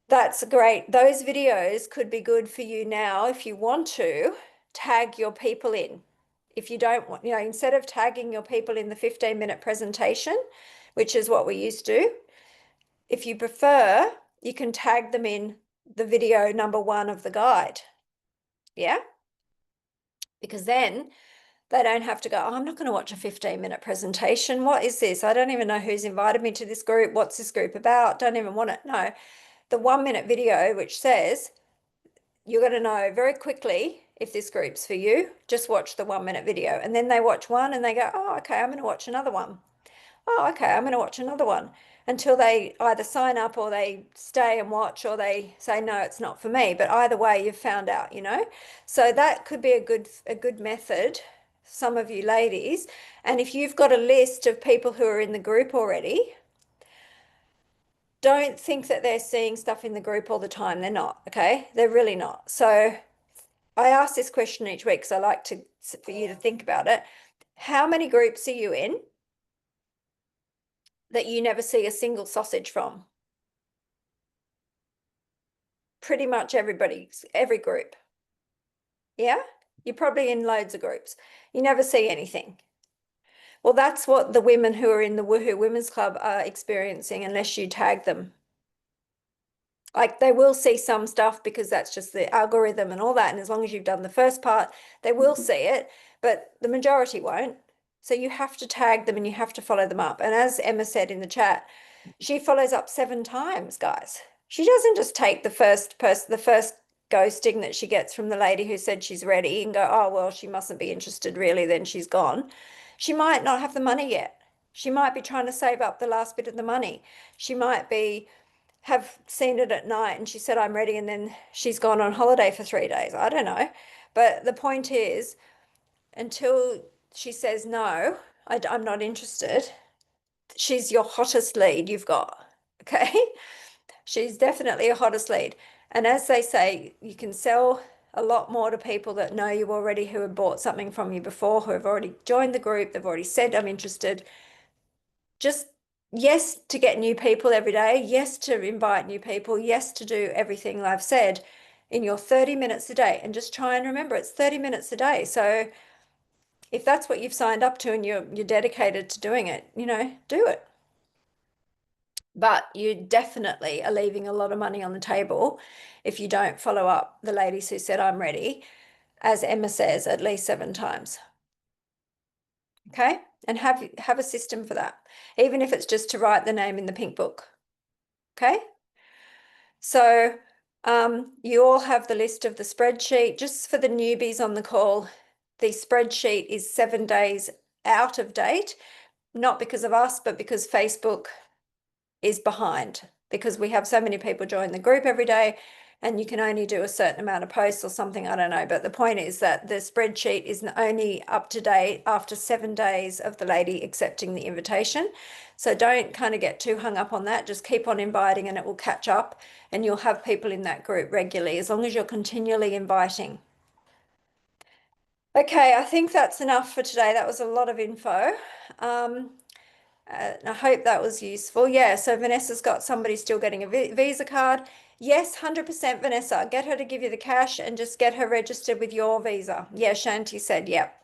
that's great. Those videos could be good for you now if you want to tag your people in. If you don't want, instead of tagging your people in the 15-minute presentation, which is what we used to do, if you prefer, you can tag them in the video number 1 of the guide. Yeah? Because then they don't have to go, oh, I'm not going to watch a 15-minute presentation. What is this? I don't even know who's invited me to this group. What's this group about? Don't even want it. No. The 1-minute video, which says you're going to know very quickly if this group's for you, just watch the 1-minute video. And then they watch one and they go, oh, okay, I'm going to watch another one. Oh, okay, I'm going to watch another one, until they either sign up or they stay and watch, or they say, no, it's not for me. But either way, you've found out, So that could be a good method, some of you ladies. And if you've got a list of people who are in the group already, don't think that they're seeing stuff in the group all the time. They're not, okay? They're really not. So I ask this question each week because I like for you to think about it. How many groups are you in that you never see a single sausage from? Pretty much every group. Yeah? You're probably in loads of groups. You never see anything. Well, that's what the women who are in the Woohoo Women's Club are experiencing, unless you tag them. Like, they will see some stuff because that's just the algorithm and all that. And as long as you've done the first part, they will see it, but the majority won't. So you have to tag them and you have to follow them up. And as Emma said in the chat, she follows up 7 times, guys. She doesn't just take the first ghosting that she gets from the lady who said she's ready and go, oh, well, she mustn't be interested really, then she's gone. She might not have the money yet. She might be trying to save up the last bit of the money. She might have seen it at night and she said, I'm ready, and then she's gone on holiday for 3 days. I don't know. But the point is, until she says, no, I'm not interested, she's your hottest lead you've got, okay? She's definitely a hottest lead. And as they say, you can sell a lot more to people that know you already, who have bought something from you before, who have already joined the group, they've already said, I'm interested. Just yes to get new people every day, yes to invite new people, yes to do everything I've said in your 30 minutes a day. And just try and remember, it's 30 minutes a day. So if that's what you've signed up to and you're dedicated to doing it, do it. But you definitely are leaving a lot of money on the table if you don't follow up the ladies who said, I'm ready, as Emma says, at least 7 times. Okay? And have a system for that, even if it's just to write the name in the pink book. Okay? So you all have the list of the spreadsheet. Just for the newbies on the call, the spreadsheet is 7 days out of date, not because of us, but because Facebook is behind, because we have so many people join the group every day and you can only do a certain amount of posts or something, I don't know. But the point is that the spreadsheet is only up to date after 7 days of the lady accepting the invitation. So don't kind of get too hung up on that. Just keep on inviting and it will catch up and you'll have people in that group regularly, as long as you're continually inviting. Okay, I think that's enough for today. That was a lot of info. I hope that was useful. Yeah, so Vanessa's got somebody still getting a Visa card. Yes, 100% Vanessa. Get her to give you the cash and just get her registered with your Visa. Yeah, Shanti said, yep.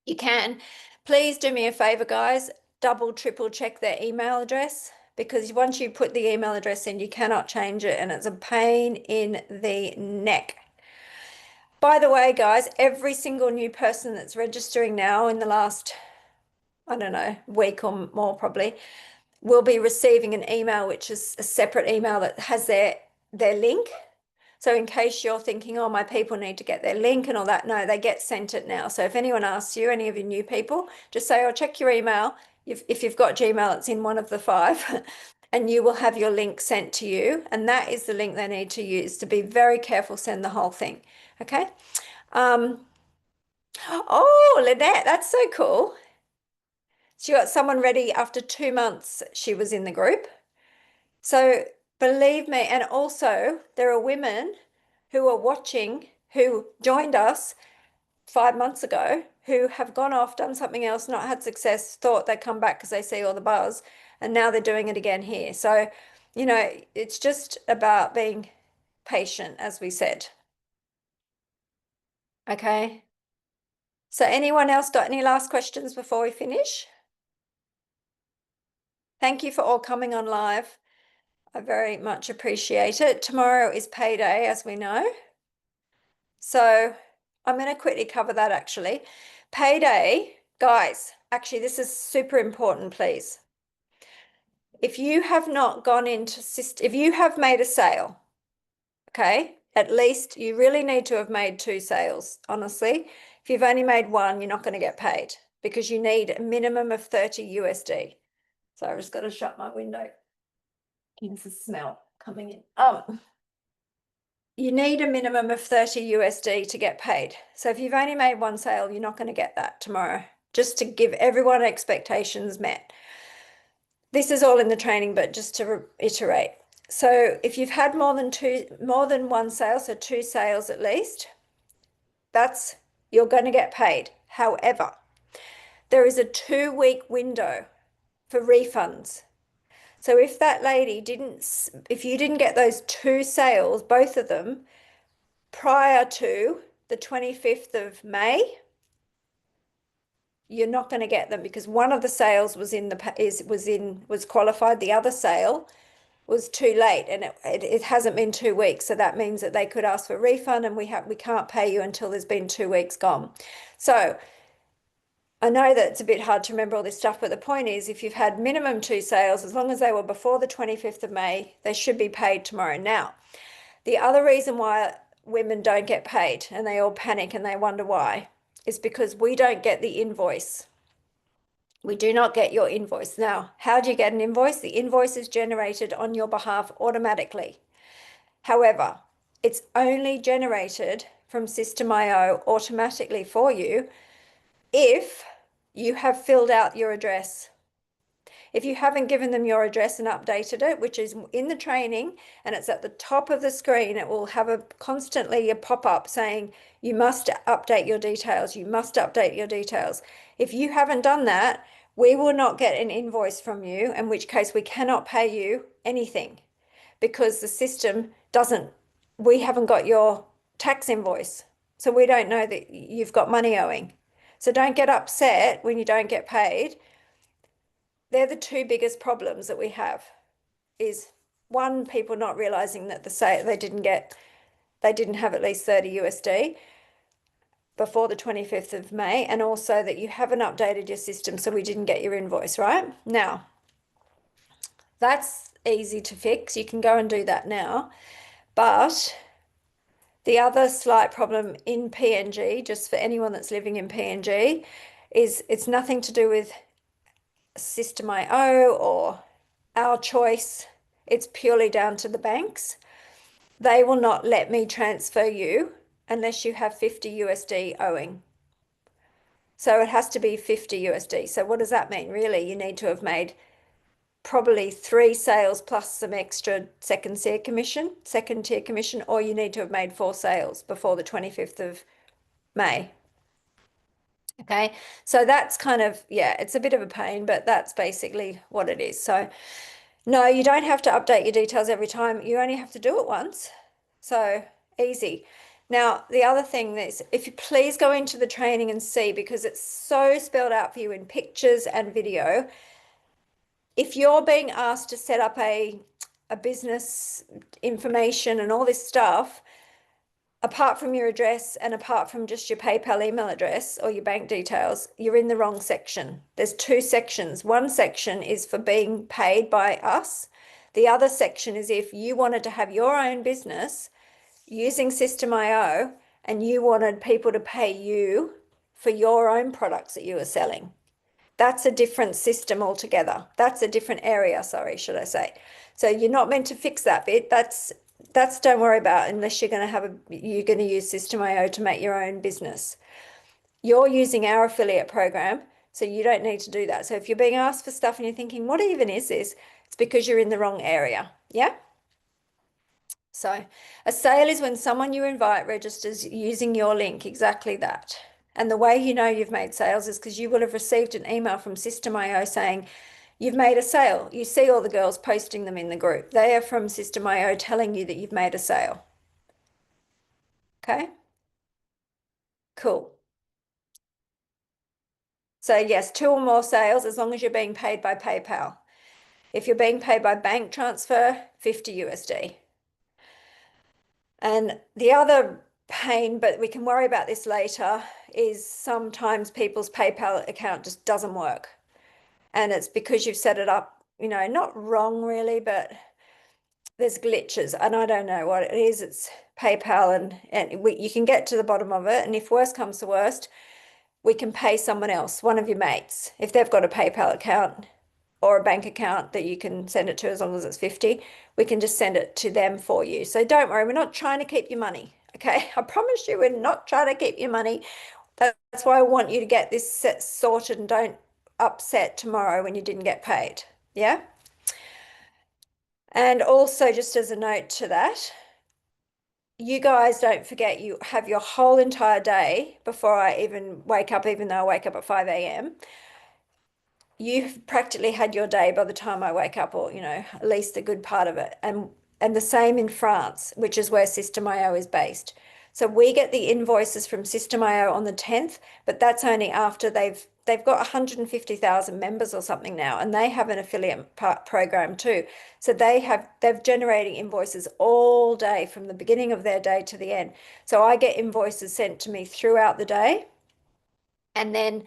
You can. Please do me a favor, guys. Double, triple check their email address, because once you put the email address in, you cannot change it and it's a pain in the neck. By the way, guys, every single new person that's registering now in the last, I don't know, week or more probably, will be receiving an email, which is a separate email that has their link. So in case you're thinking, oh, my people need to get their link and all that, no, they get sent it now. So if anyone asks you, any of your new people, just say, oh, check your email. If you've got Gmail, it's in one of the 5 and you will have your link sent to you. And that is the link they need to use. To be very careful, send the whole thing. Okay. Oh, Lynette, that's so cool. She got someone ready after 2 months she was in the group. So believe me, and also there are women who are watching who joined us 5 months ago who have gone off, done something else, not had success, thought they'd come back because they see all the buzz, and now they're doing it again here. So, you know, it's just about being patient, as we said. Okay. So anyone else got any last questions before we finish? Thank you for all coming on live. I very much appreciate it. Tomorrow is payday, as we know. So I'm going to quickly cover that actually. Payday, guys, actually, this is super important, please. If you have not gone into, if you have made a sale, okay, at least you really need to have made 2 sales, honestly. If you've only made 1, you're not going to get paid because you need a minimum of 30 USD. So I've just got to shut my window. There's a smell coming in. You need a minimum of 30 USD to get paid. So if you've only made 1 sale, you're not going to get that tomorrow, just to give everyone expectations met. This is all in the training, but just to reiterate. So if you've had more than 1 sale, so 2 sales at least, you're going to get paid. However, there is a 2-week window for refunds. So if that lady if you didn't get those 2 sales, both of them, prior to the 25th of May, you're not going to get them because one of the sales was qualified. The other sale was too late, and it hasn't been 2 weeks. So that means that they could ask for a refund, and we can't pay you until there's been 2 weeks gone. So I know that it's a bit hard to remember all this stuff, but the point is, if you've had minimum 2 sales, as long as they were before the 25th of May, they should be paid tomorrow. Now, the other reason why women don't get paid and they all panic and they wonder why is because we don't get the invoice. We do not get your invoice. Now, how do you get an invoice? The invoice is generated on your behalf automatically. However, it's only generated from System.io automatically for you if you have filled out your address. If you haven't given them your address and updated it, which is in the training, and it's at the top of the screen, it will have constantly a pop-up saying, you must update your details, you must update your details. If you haven't done that, we will not get an invoice from you, in which case we cannot pay you anything because the system we haven't got your tax invoice. So we don't know that you've got money owing. So don't get upset when you don't get paid. They're the 2 biggest problems that we have is 1, people not realizing that they didn't have at least 30 USD before the 25th of May, and also that you haven't updated your system, so we didn't get your invoice, right? Now, that's easy to fix. You can go and do that now. But the other slight problem in PNG, just for anyone that's living in PNG, is it's nothing to do with System.io or our choice. It's purely down to the banks. They will not let me transfer you unless you have 50 USD owing. So it has to be 50 USD. So what does that mean? Really, you need to have made probably 3 sales plus some extra second tier commission, or you need to have made 4 sales before the 25th of May. Okay, so that's kind of, yeah, it's a bit of a pain, but that's basically what it is. So no, you don't have to update your details every time. You only have to do it once. So easy. Now, the other thing is, if you please go into the training and see, because it's so spelled out for you in pictures and video. If you're being asked to set up a business information and all this stuff, apart from your address and apart from just your PayPal email address or your bank details, you're in the wrong section. There's 2 sections. One section is for being paid by us. The other section is if you wanted to have your own business using System.io and you wanted people to pay you for your own products that you were selling. That's a different system altogether. That's a different area, sorry, should I say. So you're not meant to fix that bit. That's don't worry about unless you're going to use System.io to make your own business. You're using our affiliate program, so you don't need to do that. So if you're being asked for stuff and you're thinking, what even is this? It's because you're in the wrong area. Yeah? So a sale is when someone you invite registers using your link, exactly that. And the way you know you've made sales is because you will have received an email from System.io saying you've made a sale. You see all the girls posting them in the group. They are from System.io telling you that you've made a sale. Okay? Cool. So yes, 2 or more sales as long as you're being paid by PayPal. If you're being paid by bank transfer, 50 USD. And the other pain, but we can worry about this later, is sometimes people's PayPal account just doesn't work. And it's because you've set it up, you know, not wrong really, but there's glitches and I don't know what it is. It's PayPal and you can get to the bottom of it. And if worst comes to worst, we can pay someone else, one of your mates, if they've got a PayPal account or a bank account that you can send it to as long as it's 50, we can just send it to them for you. So don't worry, we're not trying to keep your money, okay? I promise you we're not trying to keep your money. That's why I want you to get this set sorted and don't upset tomorrow when you didn't get paid, yeah? And also just as a note to that, you guys don't forget you have your whole entire day before I even wake up, even though I wake up at 5 a.m. You've practically had your day by the time I wake up, or, you know, at least a good part of it. And the same in France, which is where System.io is based. So we get the invoices from System.io on the 10th, but that's only after they've got 150,000 members or something now, and they have an affiliate program too. So they're generating invoices all day from the beginning of their day to the end. So I get invoices sent to me throughout the day, and then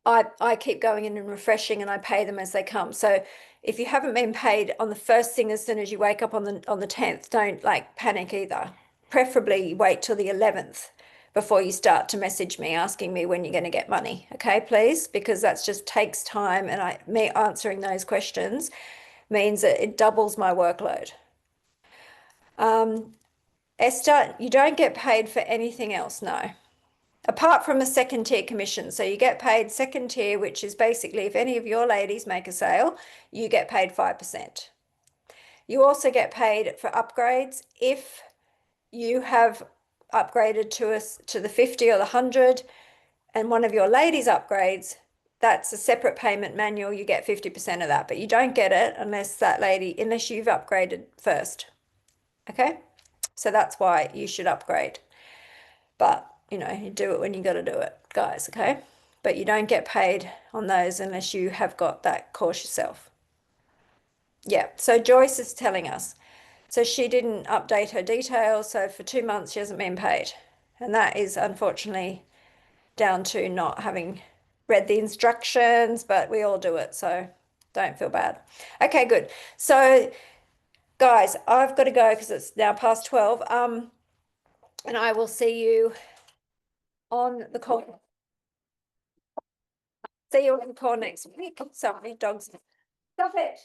I keep going in and refreshing, and I pay them as they come. So if you haven't been paid on the first thing as soon as you wake up on the 10th, don't like panic either. Preferably wait till the 11th before you start to message me asking me when you're going to get money. Okay, please, because that just takes time, and me answering those questions means that it doubles my workload. Esther, you don't get paid for anything else, no. Apart from a second tier commission. So you get paid second tier, which is basically if any of your ladies make a sale, you get paid 5%. You also get paid for upgrades. If you have upgraded to the 50 or the 100 and one of your ladies upgrades, that's a separate payment manual. You get 50% of that, but you don't get it unless you've upgraded first. Okay? So that's why you should upgrade. But you know, you do it when you got to do it, guys, okay? But you don't get paid on those unless you have got that course yourself. Yeah, so Joyce is telling us. So she didn't update her details, so for 2 months she hasn't been paid. And that is unfortunately down to not having read the instructions, but we all do it, so don't feel bad. Okay, good. So guys, I've got to go because it's now past 12. And I will see you on the call. See you on the call next week. Sorry, dogs. Stop it.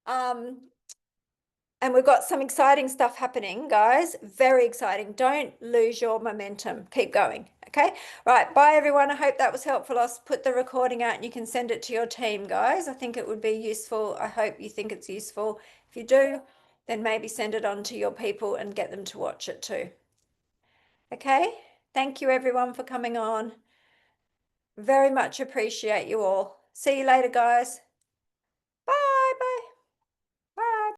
And we've got some exciting stuff happening, guys. Very exciting. Don't lose your momentum. Keep going. Okay. Right. Bye, everyone. I hope that was helpful. I'll put the recording out and you can send it to your team, guys. I think it would be useful. I hope you think it's useful. If you do, then maybe send it on to your people and get them to watch it too. Okay. Thank you, everyone, for coming on. Very much appreciate you all. See you later, guys.